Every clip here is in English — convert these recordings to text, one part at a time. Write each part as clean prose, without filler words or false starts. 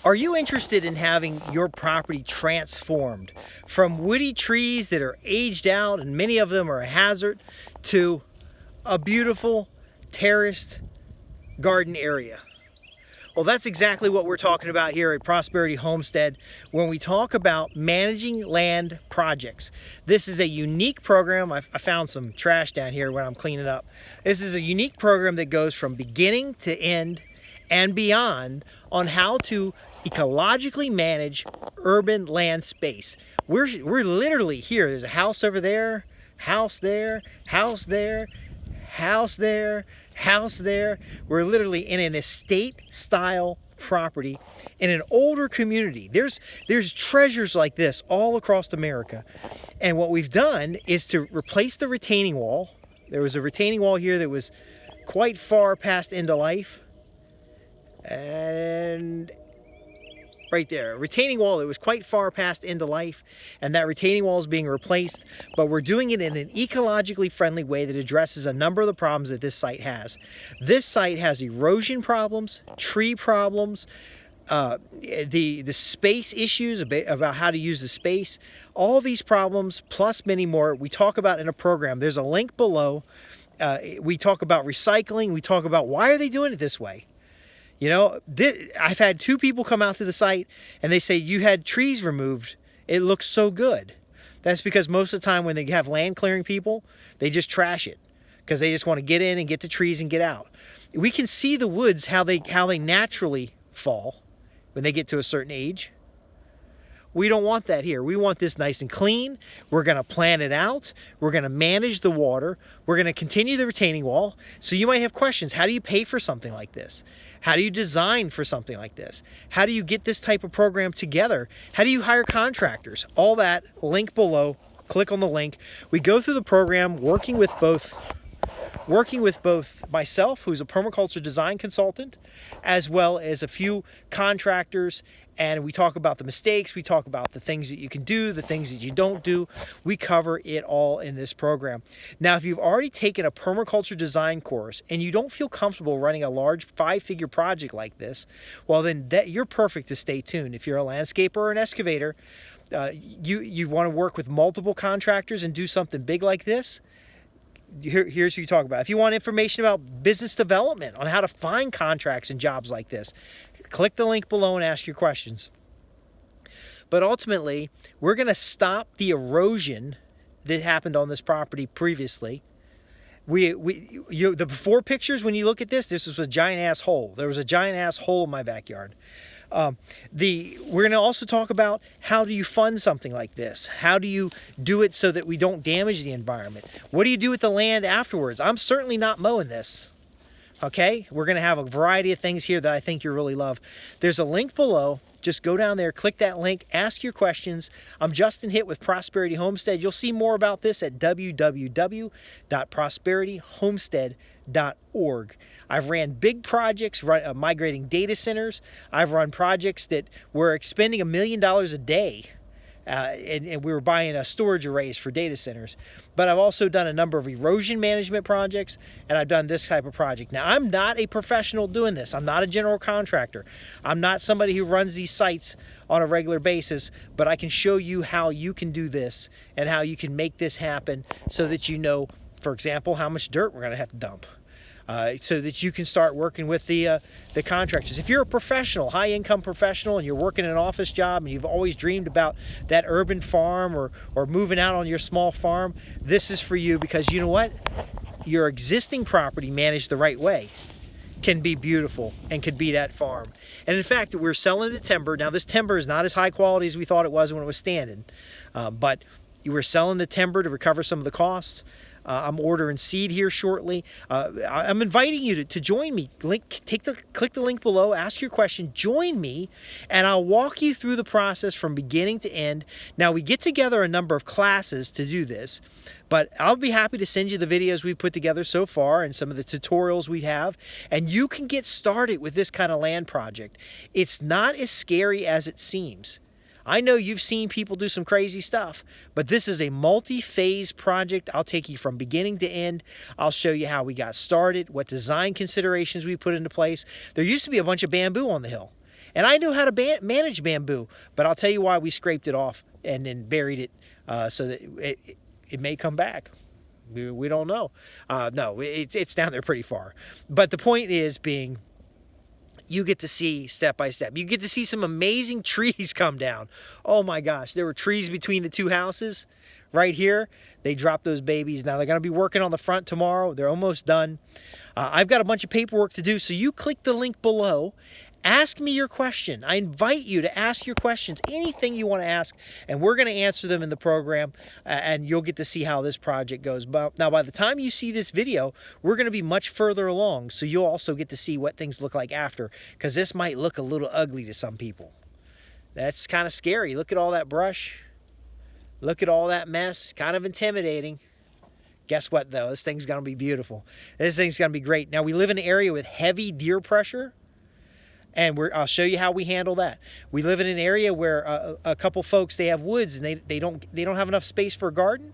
Are you interested in having your property transformed from woody trees that are aged out and many of them are a hazard to a beautiful terraced garden area? Well, that's exactly what we're talking about here at Prosperity Homestead when we talk about managing land projects. This is a unique program. I found some trash down here when I'm cleaning up. This is a unique program that goes from beginning to end and beyond on how to ecologically manage urban land space. We're literally here. There's a house over there, house there, house there, house there, house there. We're literally in an estate style property in an older community. There's treasures like this all across America. And what we've done is to replace the retaining wall. There was a retaining wall here that was quite far past end of life. And right there, a retaining wall that was quite far past end of life, and that retaining wall is being replaced, but we're doing it in an ecologically friendly way that addresses a number of the problems that this site has. This site has erosion problems, tree problems, the space issues about how to use the space. All these problems plus many more we talk about in a program. There's a link below. We talk about recycling. We talk about why are they doing it this way. You know, I've had 2 people come out to the site and they say, you had trees removed. It looks so good. That's because most of the time when they have land clearing people, they just trash it because they just want to get in and get the trees and get out. We can see the woods, how they naturally fall when they get to a certain age. We don't want that here. We want this nice and clean. We're going to plan it out. We're going to manage the water. We're going to continue the retaining wall. So you might have questions. How do you pay for something like this? How do you design for something like this? How do you get this type of program together? How do you hire contractors? All that, link below. Click on the link. We go through the program working with both myself, who's a permaculture design consultant, as well as a few contractors, and we talk about the mistakes, we talk about the things that you can do, the things that you don't do. We cover it all in this program. Now, if you've already taken a permaculture design course and you don't feel comfortable running a large 5-figure project like this, well then you're perfect to stay tuned. If you're a landscaper or an excavator, you want to work with multiple contractors and do something big like this, here's who you talk about. If you want information about business development on how to find contracts and jobs like this, click the link below and ask your questions. But ultimately, we're going to stop the erosion that happened on this property previously. The before pictures, when you look at this was a giant ass hole. There was a giant ass hole in my backyard. We're going to also talk about how do you fund something like this? How do you do it so that we don't damage the environment? What do you do with the land afterwards? I'm certainly not mowing this. Okay, we're going to have a variety of things here that I think you'll really love. There's a link below. Just go down there, click that link, ask your questions. I'm Justin Hitt with Prosperity Homestead. You'll see more about this at www.prosperityhomestead.org. I've ran big projects, migrating data centers. I've run projects that were expending $1 million a day. And we were buying storage arrays for data centers. But I've also done a number of erosion management projects, and I've done this type of project. Now, I'm not a professional doing this. I'm not a general contractor. I'm not somebody who runs these sites on a regular basis, but I can show you how you can do this and how you can make this happen so that you know, for example, how much dirt we're going to have to dump. So that you can start working with the contractors. If you're a professional, high-income professional, and you're working an office job and you've always dreamed about that urban farm or moving out on your small farm, this is for you because you know what? Your existing property managed the right way can be beautiful and could be that farm. And in fact, we're selling the timber. Now, this timber is not as high quality as we thought it was when it was standing, but we're selling the timber to recover some of the costs. I'm ordering seed here shortly. I'm inviting you to join me. Click the link below, ask your question, join me, and I'll walk you through the process from beginning to end. Now, we get together a number of classes to do this, but I'll be happy to send you the videos we've put together so far and some of the tutorials we have, and you can get started with this kind of land project. It's not as scary as it seems. I know you've seen people do some crazy stuff, but this is a multi-phase project. I'll take you from beginning to end. I'll show you how we got started, what design considerations we put into place. There used to be a bunch of bamboo on the hill, And I knew how to manage bamboo, but I'll tell you why we scraped it off and then buried it so that it may come back. We don't know. No, it's down there pretty far. But the point is being, you get to see step by step. You get to see some amazing trees come down. Oh my gosh, there were trees between the two houses right here. They dropped those babies. Now they're going to be working on the front tomorrow. They're almost done. I've got a bunch of paperwork to do, so you click the link below. Ask me your question. I invite you to ask your questions, anything you want to ask, and we're going to answer them in the program, and you'll get to see how this project goes. But now, by the time you see this video, we're going to be much further along, so you'll also get to see what things look like after, because this might look a little ugly to some people. That's kind of scary. Look at all that brush. Look at all that mess. Kind of intimidating. Guess what, though? This thing's going to be beautiful. This thing's going to be great. Now, we live in an area with heavy deer pressure, and I'll show you how we handle that. We live in an area where a couple folks, they have woods, and they don't have enough space for a garden.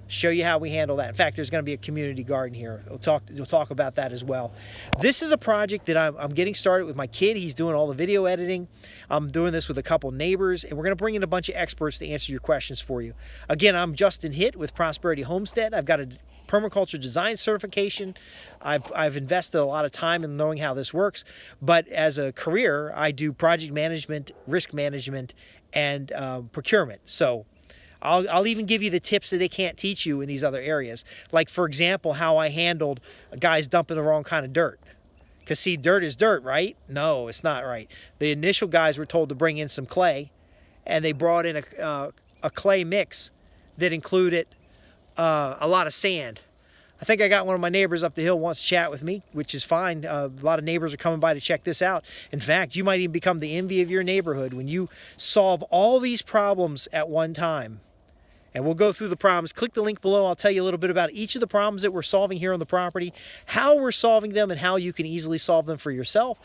Show you how we handle that. In fact, there's going to be a community garden here. We'll talk about that as well. This is a project that I'm getting started with my kid. He's doing all the video editing. I'm doing this with a couple neighbors, and we're going to bring in a bunch of experts to answer your questions for you. Again, I'm Justin Hitt with Prosperity Homestead. I've got a permaculture design certification. I've invested a lot of time in knowing how this works, but as a career, I do project management, risk management, and procurement. So I'll even give you the tips that they can't teach you in these other areas. Like, for example, how I handled guys dumping the wrong kind of dirt. Because, see, dirt is dirt, right? No, it's not right. The initial guys were told to bring in some clay, and they brought in a clay mix that included a lot of sand. I think I got one of my neighbors up the hill wants to chat with me, which is fine. A lot of neighbors are coming by to check this out. In fact, you might even become the envy of your neighborhood when you solve all these problems at one time. And we'll go through the problems. Click the link below. I'll tell you a little bit about each of the problems that we're solving here on the property, how we're solving them, and how you can easily solve them for yourself.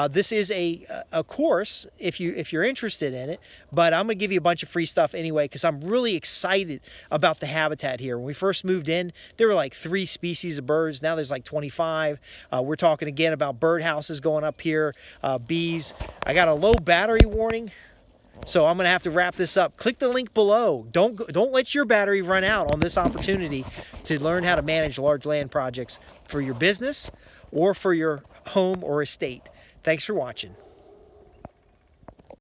This is a course if you're interested in it, but I'm going to give you a bunch of free stuff anyway because I'm really excited about the habitat here. When we first moved in, there were like 3 species of birds. Now there's like 25. We're talking again about birdhouses going up here, bees. I got a low battery warning. So I'm going to have to wrap this up. Click the link below. Don't let your battery run out on this opportunity to learn how to manage large land projects for your business or for your home or estate. Thanks for watching.